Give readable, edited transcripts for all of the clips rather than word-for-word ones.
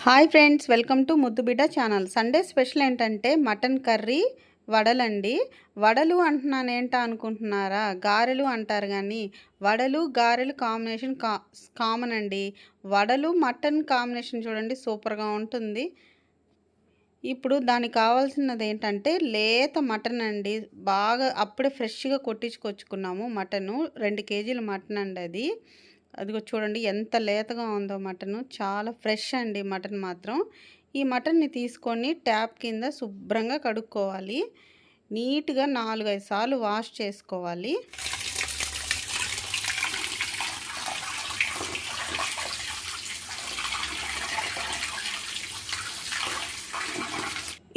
Hi friends, welcome to ముద్దుబిడ్డ channel. Sunday special ఏంటంటే mutton curry, వడలండి. వడలు అంటున్నాను ఏంటా అనుకుంటున్నారా? గారెలు అంటారు కానీ వడలు గారెలు కాంబినేషన్ కామన్ అండి. వడలు మటన్ కాంబినేషన్ చూడండి, సూపర్గా ఉంటుంది. ఇప్పుడు దానికి కావాల్సినది ఏంటంటే లేత మటన్ అండి. బాగా అప్పుడే ఫ్రెష్గా కొట్టించుకొచ్చుకున్నాము మటను. 2 కేజీల మటన్ అండి అది. అదిగో చూడండి ఎంత లేతగా ఉందో మటను. చాలా ఫ్రెష్ అండి మటన్ మాత్రం. ఈ మటన్ని తీసుకొని ట్యాప్ కింద శుభ్రంగా కడుక్కోవాలి. నీట్గా 4-5 సార్లు వాష్ చేసుకోవాలి.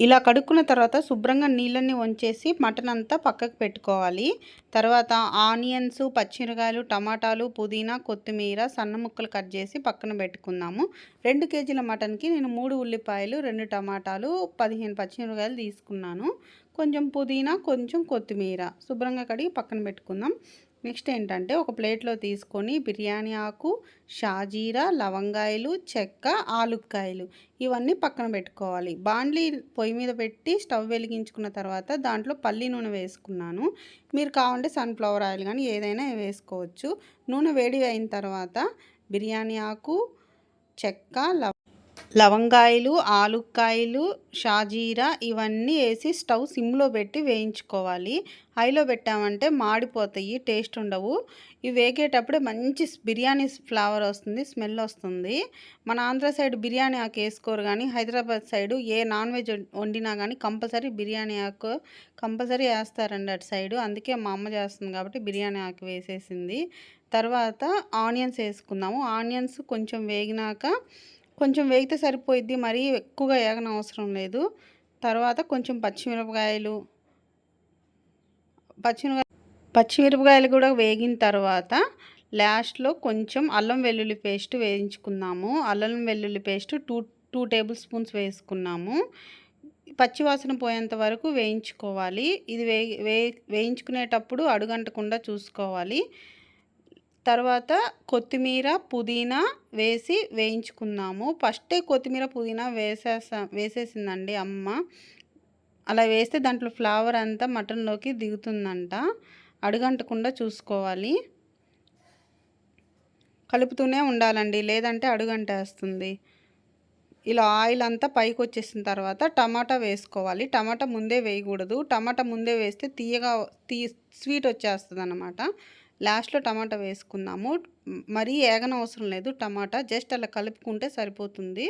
ఇలా కడుక్కున్న తర్వాత శుభ్రంగా నీళ్ళన్నీ వంచేసి మటన్ అంతా పక్కకు పెట్టుకోవాలి. తర్వాత ఆనియన్స్, పచ్చిమిరకాయలు, టమాటాలు, పుదీనా, కొత్తిమీర సన్న ముక్కలు కట్ చేసి పక్కన పెట్టుకుందాము. 2 కేజీల మటన్కి నేను 3 ఉల్లిపాయలు, 2 టమాటాలు, 15 పచ్చిమిరకాయలు తీసుకున్నాను. కొంచెం పుదీనా, కొంచెం కొత్తిమీర శుభ్రంగా కడిగి పక్కన పెట్టుకుందాం. నెక్స్ట్ ఏంటంటే ఒక ప్లేట్లో తీసుకొని బిర్యానీ ఆకు, షాజీరా, లవంగాయలు, చెక్క, ఆలుక్కాయలు ఇవన్నీ పక్కన పెట్టుకోవాలి. బాండ్లీ పొయ్యి మీద పెట్టి స్టవ్ వెలిగించుకున్న తర్వాత దాంట్లో పల్లి నూనె వేసుకున్నాను. మీరు కావాలంటే సన్ఫ్లవర్ ఆయిల్ కానీ ఏదైనా వేసుకోవచ్చు. నూనె వేడి అయిన తర్వాత బిర్యానీ ఆకు, చెక్క, లవంగాయలు, ఆలుక్కాయలు, షాజీరా ఇవన్నీ వేసి స్టవ్ సిమ్లో పెట్టి వేయించుకోవాలి. హైలో పెట్టామంటే మాడిపోతాయి, టేస్ట్ ఉండవు. ఇవి వేగేటప్పుడే మంచి బిర్యానీ ఫ్లేవర్ వస్తుంది, స్మెల్ వస్తుంది. మన ఆంధ్ర సైడ్ బిర్యానీ ఆకు వేసుకోరు కానీ హైదరాబాద్ సైడు ఏ నాన్ వెజ్ వండినా కానీ కంపల్సరీ బిర్యానీ ఆకు కంపల్సరీ వేస్తారండి అటు సైడు. అందుకే మా అమ్మ చేస్తుంది కాబట్టి బిర్యానీ ఆకు వేసేసింది. తర్వాత ఆనియన్స్ వేసుకుందాము. ఆనియన్స్ కొంచెం వేగినాక కొంచెం వేగితే సరిపోయిద్ది, మరీ ఎక్కువగా వేగనవసరం లేదు. తర్వాత కొంచెం పచ్చిమిరపకాయలు కూడా వేగిన తర్వాత లాస్ట్లో కొంచెం అల్లం వెల్లుల్లి పేస్ట్ వేయించుకుందాము. అల్లం వెల్లుల్లి పేస్ట్ 2 టేబుల్ స్పూన్స్ వేసుకున్నాము. పచ్చివాసన పోయేంత వరకు వేయించుకోవాలి. ఇది వేయించుకునేటప్పుడు అడుగంటకుండా చూసుకోవాలి. తర్వాత కొత్తిమీర, పుదీనా వేసి వేయించుకుందాము. ఫస్టే కొత్తిమీర, పుదీనా వేసేసిందండి అమ్మ. అలా వేస్తే దాంట్లో ఫ్లేవర్ అంతా మటన్లోకి దిగుతుందంట. అడుగంటకుండా చూసుకోవాలి, కలుపుతూనే ఉండాలండి, లేదంటే అడుగంటేస్తుంది. ఇలా ఆయిల్ అంతా పైకి వచ్చేసిన తర్వాత టమాటా వేసుకోవాలి. టమాటా ముందే వేయకూడదు. టమాటా ముందే వేస్తే స్వీట్ వచ్చేస్తుంది అన్నమాట. లాస్ట్లో టమాటా వేసుకుందాము. మరీ ఏగనవసరం లేదు టమాటా, జస్ట్ అలా కలుపుకుంటే సరిపోతుంది.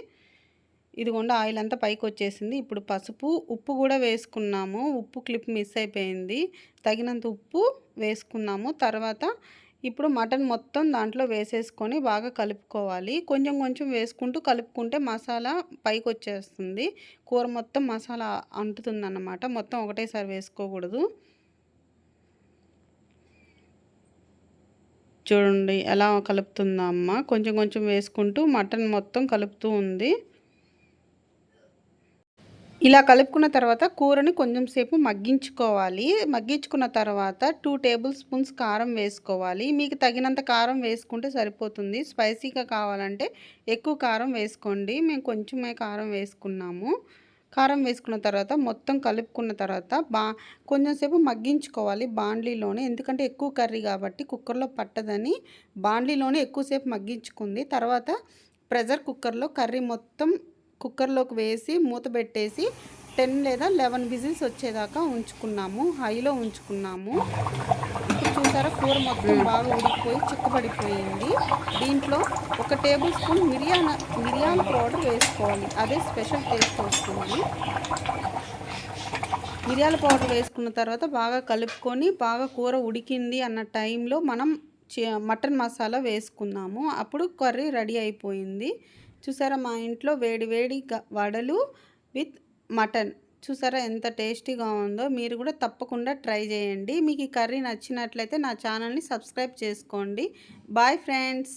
ఇదిగోండి ఆయిల్ అంతా పైకి వచ్చేసింది. ఇప్పుడు పసుపు, ఉప్పు కూడా వేసుకున్నాము. ఉప్పు క్లిప్ మిస్ అయిపోయింది. తగినంత ఉప్పు వేసుకున్నాము. తర్వాత ఇప్పుడు మటన్ మొత్తం దాంట్లో వేసేసుకొని బాగా కలుపుకోవాలి. కొంచెం కొంచెం వేసుకుంటూ కలుపుకుంటే మసాలా పైకి వచ్చేస్తుంది. కూర మొత్తం మసాలా అంటుతుందన్నమాట. మొత్తం ఒకటేసారి వేసుకోకూడదు. చూడండి ఎలా కలుపుతుందా అమ్మ. కొంచెం కొంచెం వేసుకుంటూ మటన్ మొత్తం కలుపుతూ ఉంది. ఇలా కలుపుకున్న తర్వాత కూరని కొంచెం సేపు మగ్గించుకోవాలి. మగ్గించుకున్న తర్వాత 2 టేబుల్ స్పూన్స్ కారం వేసుకోవాలి. మీకు తగినంత కారం వేసుకుంటే సరిపోతుంది. స్పైసీగా కావాలంటే ఎక్కువ కారం వేసుకోండి. మేము కొంచెమే కారం వేసుకున్నాము. కారం వేసుకున్న తర్వాత మొత్తం కలుపుకున్న తర్వాత కొంచెం సేపు మగ్గించుకోవాలి బాండ్లీలోనే. ఎందుకంటే ఎక్కువ కర్రీ కాబట్టి కుక్కర్లో పట్టదని బాండ్లీలోనే ఎక్కువసేపు మగ్గించుకుంది. తర్వాత ప్రెషర్ కుక్కర్లో కర్రీ మొత్తం కుక్కర్లోకి వేసి మూత పెట్టేసి 10 లేదా 11 విజిల్స్ వచ్చేదాకా ఉంచుకున్నాము. హైలో ఉంచుకున్నాము. ఇప్పుడు చూసారా కూర మొత్తం బాగా ఉడికిపోయి చిక్కబడిపోయింది. దీంట్లో 1 టేబుల్ స్పూన్ మిరియాల పౌడర్ వేసుకోవాలి. అదే స్పెషల్ టేస్ట్ వస్తుంది. మిరియాల పౌడర్ వేసుకున్న తర్వాత బాగా కలుపుకొని బాగా కూర ఉడికింది అన్న టైంలో మనం మటన్ మసాలా వేసుకుందాము. అప్పుడు కర్రీ రెడీ అయిపోయింది. చూసారా మా ఇంట్లో వేడి వేడి వడలు విత్ మటన్. చూసారా ఎంత టేస్టీగా ఉందో. మీరు కూడా తప్పకుండా ట్రై చేయండి. మీకు ఈ కర్రీ నచ్చినట్లయితే నా ఛానల్ని సబ్స్క్రైబ్ చేసుకోండి. Bye friends.